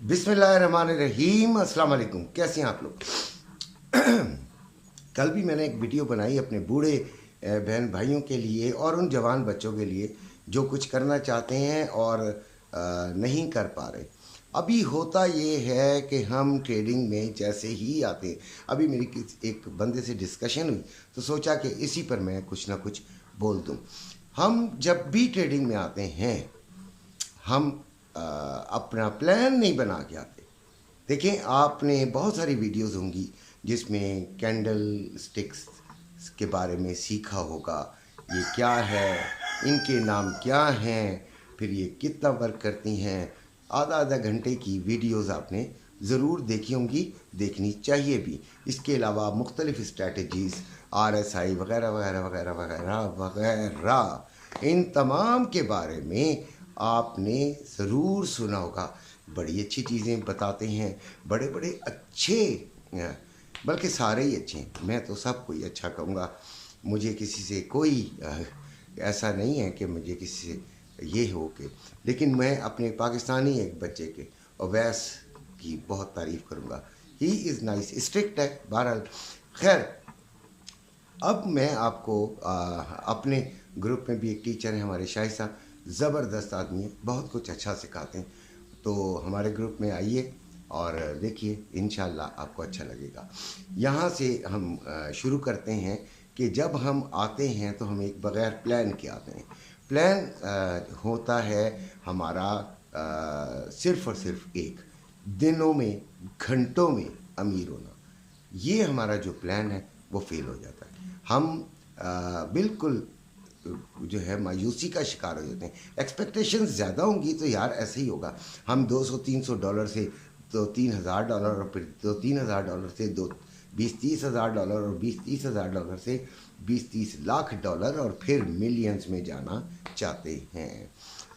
बिस्मिल्लाहिर्रहमानिर्रहीम। अस्सलाम वालेकुम। कैसे हैं आप लोग? कल भी मैंने एक वीडियो बनाई अपने बूढ़े बहन भाइयों के लिए और उन जवान बच्चों के लिए जो कुछ करना चाहते हैं और नहीं कर पा रहे। अभी होता ये है कि हम ट्रेडिंग में जैसे ही आते हैं, अभी मेरी एक बंदे से डिस्कशन हुई तो सोचा कि इसी पर मैं कुछ ना कुछ बोल दूं। हम जब भी ट्रेडिंग में आते हैं हम अपना प्लान नहीं बना के आते। देखें, आपने बहुत सारी वीडियोस होंगी जिसमें कैंडल स्टिक्स के बारे में सीखा होगा। ये क्या है, इनके नाम क्या हैं, फिर ये कितना वर्क करती हैं। आधा आधा घंटे की वीडियोस आपने ज़रूर देखी होंगी, देखनी चाहिए भी। इसके अलावा मुख्तलिफ़ स्ट्रेटजीज़, RSI वगैरह वगैरह वगैरह वगैरह वगैरह, इन तमाम के बारे में आपने ज़रूर सुना होगा। बड़ी अच्छी चीज़ें बताते हैं, बड़े बड़े अच्छे, बल्कि सारे ही अच्छे हैं। मैं तो सब कोई अच्छा कहूँगा। मुझे किसी से कोई ऐसा नहीं है कि मुझे किसी से ये हो के, लेकिन मैं अपने पाकिस्तानी एक बच्चे के अवैस की बहुत तारीफ़ करूँगा। ही इज़ नाइस, स्ट्रिक्ट है। बहरहाल खैर, अब मैं आपको अपने ग्रुप में भी एक टीचर हैं हमारे शाहिद साहब, ज़बरदस्त आदमी है, बहुत कुछ अच्छा सिखाते हैं। तो हमारे ग्रुप में आइए और देखिए, इंशाल्लाह आपको अच्छा लगेगा। यहाँ से हम शुरू करते हैं कि जब हम आते हैं तो हम एक बग़ैर प्लान के आते हैं। प्लान होता है हमारा सिर्फ़ और सिर्फ एक, दिनों में घंटों में अमीर होना। ये हमारा जो प्लान है वो फेल हो जाता है। हम बिल्कुल जो है मायूसी का शिकार हो जाते हैं। एक्सपेक्टेशंस ज़्यादा होंगी तो यार ऐसे ही होगा। हम $200-300 से तो $3,000 और फिर तो $3,000 से दो $20-30 हज़ार और $20-30 हज़ार से $20-30 लाख और फिर मिलियंस में जाना चाहते हैं,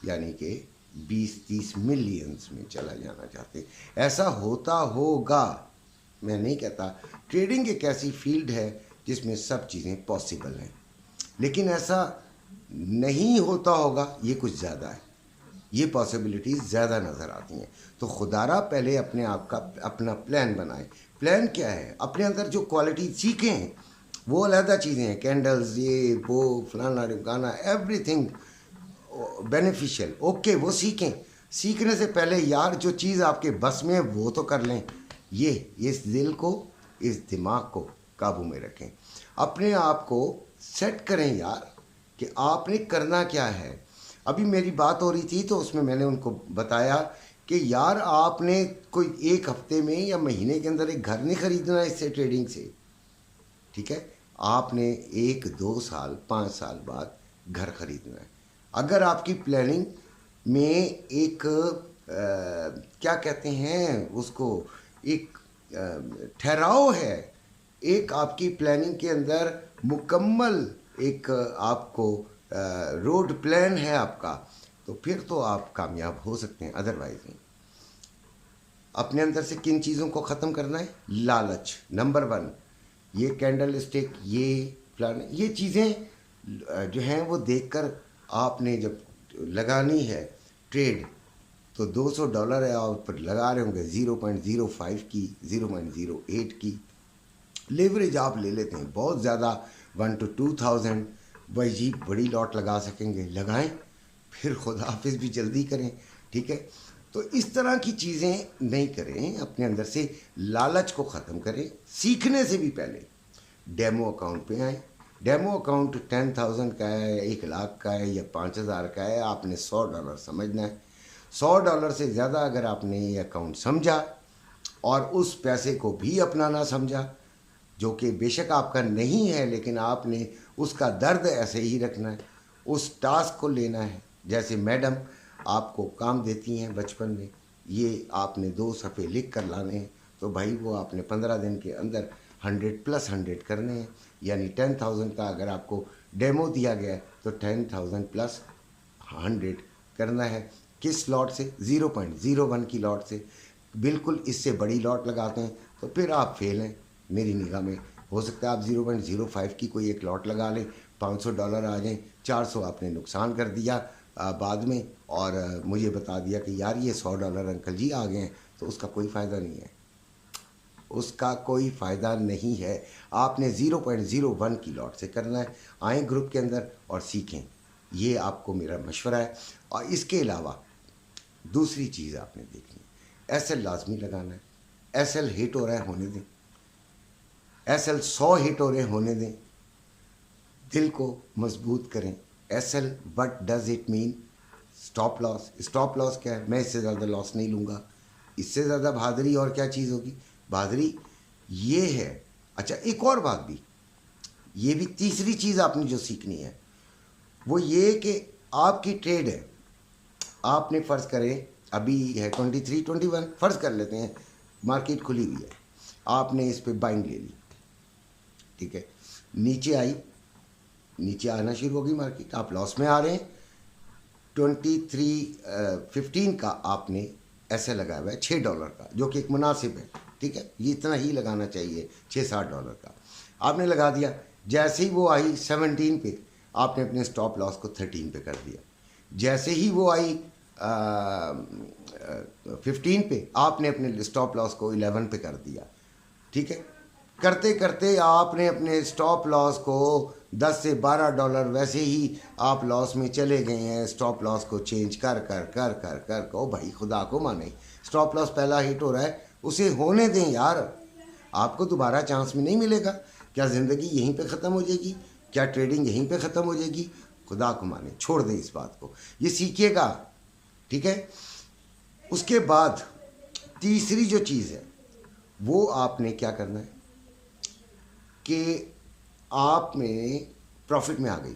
यानी कि 20-30 मिलियंस में चला जाना चाहते हैं। ऐसा होता होगा, मैं नहीं कहता। ट्रेडिंग एक ऐसी फील्ड है जिसमें सब चीज़ें पॉसिबल हैं, लेकिन ऐसा नहीं होता होगा, ये कुछ ज़्यादा है। ये पॉसिबिलिटीज़ ज़्यादा नज़र आती हैं। तो खुदारा पहले अपने आप का अपना प्लान बनाएं। प्लान क्या है? अपने अंदर जो क्वालिटी सीखें वो अलहदा चीज़ें हैं। कैंडल्स, ये वो फलाना ढिमकाना, एवरीथिंग बेनिफिशियल, ओके, वो सीखें। सीखने से पहले यार जो चीज़ आपके बस में है वो तो कर लें। ये इस दिल को, इस दिमाग को काबू में रखें। अपने आप को सेट करें यार कि आपने करना क्या है। अभी मेरी बात हो रही थी तो उसमें मैंने उनको बताया कि यार आपने कोई एक हफ्ते में या महीने के अंदर एक घर नहीं खरीदना इससे, ट्रेडिंग से, ठीक है? आपने 1-2 साल 5 साल बाद घर खरीदना है। अगर आपकी प्लानिंग में एक क्या कहते हैं उसको, एक ठहराव है, एक आपकी प्लानिंग के अंदर मुकम्मल एक आपको रोड प्लान है आपका, तो फिर तो आप कामयाब हो सकते हैं, अदरवाइज नहीं। अपने अंदर से किन चीज़ों को ख़त्म करना है? लालच नंबर 1। ये कैंडल स्टिक, ये प्लान, ये चीज़ें जो हैं वो देखकर आपने जब लगानी है ट्रेड, तो $200 है और पर लगा रहे होंगे 0.05 की, 0.08 की लेवरेज आप ले लेते हैं बहुत ज़्यादा, 1 to 2,000। भाई जी बड़ी लॉट लगा सकेंगे, लगाएं, फिर खुदा हाफिज भी जल्दी करें, ठीक है? तो इस तरह की चीज़ें नहीं करें। अपने अंदर से लालच को ख़त्म करें। सीखने से भी पहले डेमो अकाउंट पे आएँ। डेमो अकाउंट 10,000 का है, 1 लाख का है या 5,000 का है, आपने $100 समझना है। $100 से ज़्यादा अगर आपने ये अकाउंट समझा और उस पैसे को भी अपना ना समझा, जो कि बेशक आपका नहीं है, लेकिन आपने उसका दर्द ऐसे ही रखना है, उस टास्क को लेना है। जैसे मैडम आपको काम देती हैं बचपन में, ये आपने 2 सफ़े लिख कर लाने हैं, तो भाई वो आपने 15 दिन के अंदर 100+100 करने हैं। यानी 10,000 का अगर आपको डेमो दिया गया है तो 10,000+100 करना है। किस लॉट से? 0.01 की लॉट से। बिल्कुल इससे बड़ी लॉट लगाते हैं तो फिर आप फेल हैं मेरी निगाह में। हो सकता है आप 0.05 की कोई एक लॉट लगा लें, $500 आ जाएं, 400 आपने नुकसान कर दिया, बाद में, और मुझे बता दिया कि यार ये $100 अंकल जी आ गए हैं, तो उसका कोई फ़ायदा नहीं है, उसका कोई फ़ायदा नहीं है। आपने 0.01 की लॉट से करना है। आएँ ग्रुप के अंदर और सीखें, ये आपको मेरा मशवरा है। और इसके अलावा दूसरी चीज़ आपने देखनी है, SL लाजमी लगाना है। SL हिट हो रहा है, होने दें। SL 100 हिट हो रहे होने दें। दिल को मजबूत करें। SL but does it mean stop loss? Stop loss क्या है? मैं इससे ज़्यादा लॉस नहीं लूँगा। इससे ज़्यादा बहादुरी और क्या चीज़ होगी? बहादुरी ये है। अच्छा, एक और बात भी, ये भी तीसरी चीज़ आपने जो सीखनी है वो ये कि आपकी ट्रेड है, आपने फ़र्ज़ करें अभी है 23, 21, फ़र्ज़ कर लेते हैं मार्केट खुली हुई है, आपने इस पे बाइंग ले ली, ठीक है, नीचे आई, नीचे आना शुरू होगी मार्केट, आप लॉस में आ रहे हैं। 23.15 का आपने ऐसे लगाया हुआ है $6 का, जो कि एक मुनासिब है, ठीक है, ये इतना ही लगाना चाहिए, $6-7 का आपने लगा दिया। जैसे ही वो आई 17 पे, आपने अपने स्टॉप लॉस को 13 पे कर दिया। जैसे ही वो आई 15 पे, आपने अपने स्टॉप लॉस को 11 पे कर दिया, ठीक है। करते करते आपने अपने स्टॉप लॉस को $10 से $12 वैसे ही आप लॉस में चले गए हैं। स्टॉप लॉस को चेंज कर कर कर कर कर ओ भाई खुदा को माने, स्टॉप लॉस पहला हिट हो रहा है, उसे होने दें यार, आपको दोबारा चांस में नहीं मिलेगा। क्या ज़िंदगी यहीं पे ख़त्म हो जाएगी? क्या ट्रेडिंग यहीं पे ख़त्म हो जाएगी? खुदा को माने, छोड़ दें इस बात को, ये सीखिएगा, ठीक है। उसके बाद तीसरी जो चीज़ है वो आपने क्या करना है कि आप में प्रॉफिट में आ गई,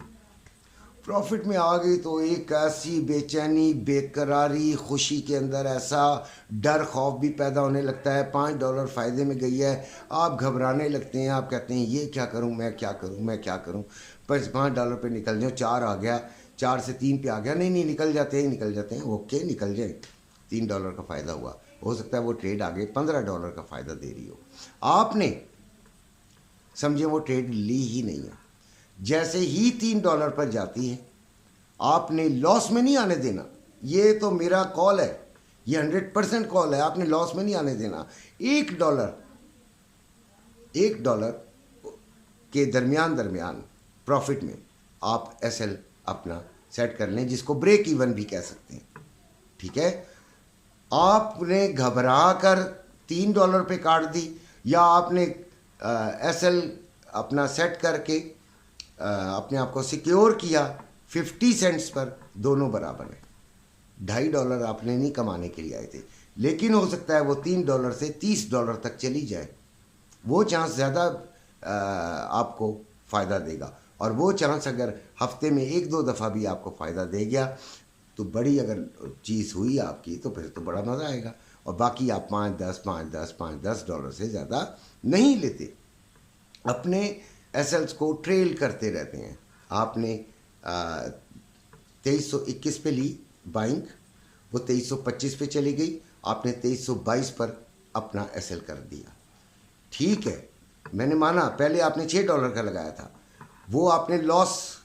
प्रॉफिट में आ गई तो एक ऐसी बेचैनी, बेकरारी, खुशी के अंदर ऐसा डर खौफ भी पैदा होने लगता है। $5 फ़ायदे में गई है, आप घबराने लगते हैं, आप कहते हैं ये क्या करूं, मैं क्या करूं, मैं क्या करूं। बस $5 पे निकल जाओ, 4 आ गया, 4 से 3 पे आ गया, नहीं नहीं निकल जाते हैं, निकल जाते हैं, ओके निकल जाए, $3 का फ़ायदा हुआ। हो सकता है वो ट्रेड आगे $15 का फ़ायदा दे रही हो, आपने समझे वो ट्रेड ली ही नहीं है। जैसे ही $3 पर जाती है, आपने लॉस में नहीं आने देना, ये तो मेरा कॉल है, ये 100% कॉल है, आपने लॉस में नहीं आने देना। $1 के दरमियान प्रॉफिट में आप SL अपना सेट कर लें, जिसको ब्रेक इवन भी कह सकते हैं, ठीक है। आपने घबरा कर $3 पे काट दी, या आपने SL अपना सेट करके अपने आप को सिक्योर किया 50 सेंट्स पर, दोनों बराबर है। $2.5 आपने नहीं कमाने के लिए आए थे, लेकिन हो सकता है वो $3 से $30 तक चली जाए, वो चांस ज़्यादा आपको फ़ायदा देगा। और वो चांस अगर हफ्ते में 1-2 दफ़ा भी आपको फ़ायदा दे गया तो बड़ी अगर चीज़ हुई आपकी, तो फिर तो बड़ा मज़ा आएगा। और बाकी आप $5-10 से ज़्यादा नहीं लेते, अपने SLs को ट्रेल करते रहते हैं। आपने 2321 पे ली बाइंग, वो 2325 पे चली गई, आपने 2322 पर अपना SL कर दिया, ठीक है, मैंने माना। पहले आपने $6 का लगाया था, वो आपने लॉस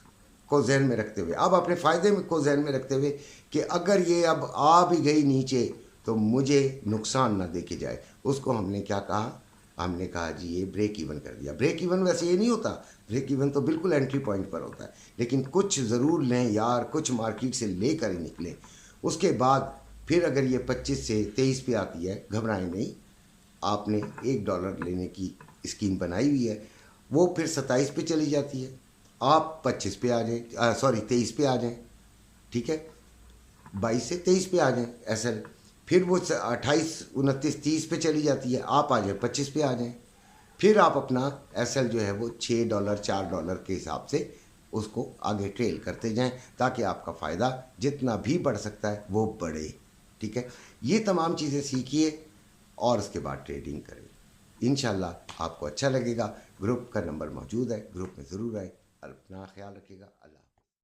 को जहन में रखते हुए, अब अपने फ़ायदे को जहन में रखते हुए कि अगर ये अब आ भी गई नीचे तो मुझे नुकसान ना देके जाए, उसको हमने क्या कहा, हमने कहा जी ये ब्रेक इवन कर दिया। ब्रेक इवन वैसे ये नहीं होता, ब्रेक इवन तो बिल्कुल एंट्री पॉइंट पर होता है, लेकिन कुछ ज़रूर लें यार, कुछ मार्केट से ले कर ही निकलें। उसके बाद फिर अगर ये 25 से 23 पे आती है, घबराएं नहीं, आपने $1 लेने की स्कीम बनाई हुई है, वो फिर 27 पे चली जाती है, आप 25 पे आ जाएं, सॉरी 23 पे आ जाएं, ठीक है, 22 से 23 पे आ जाएं SL, फिर वो 28, 29, 30 पे चली जाती है, आप आ जाए 25 पे आ जाएं, फिर आप अपना SL जो है वो $6, $4 के हिसाब से उसको आगे ट्रेल करते जाएं, ताकि आपका फ़ायदा जितना भी बढ़ सकता है वो बढ़े, ठीक है। ये तमाम चीज़ें सीखिए और उसके बाद ट्रेडिंग करें, इंशाल्लाह आपको अच्छा लगेगा। ग्रुप का नंबर मौजूद है, ग्रुप में ज़रूर आए, अपना ख्याल रखिएगा। अल्लाह।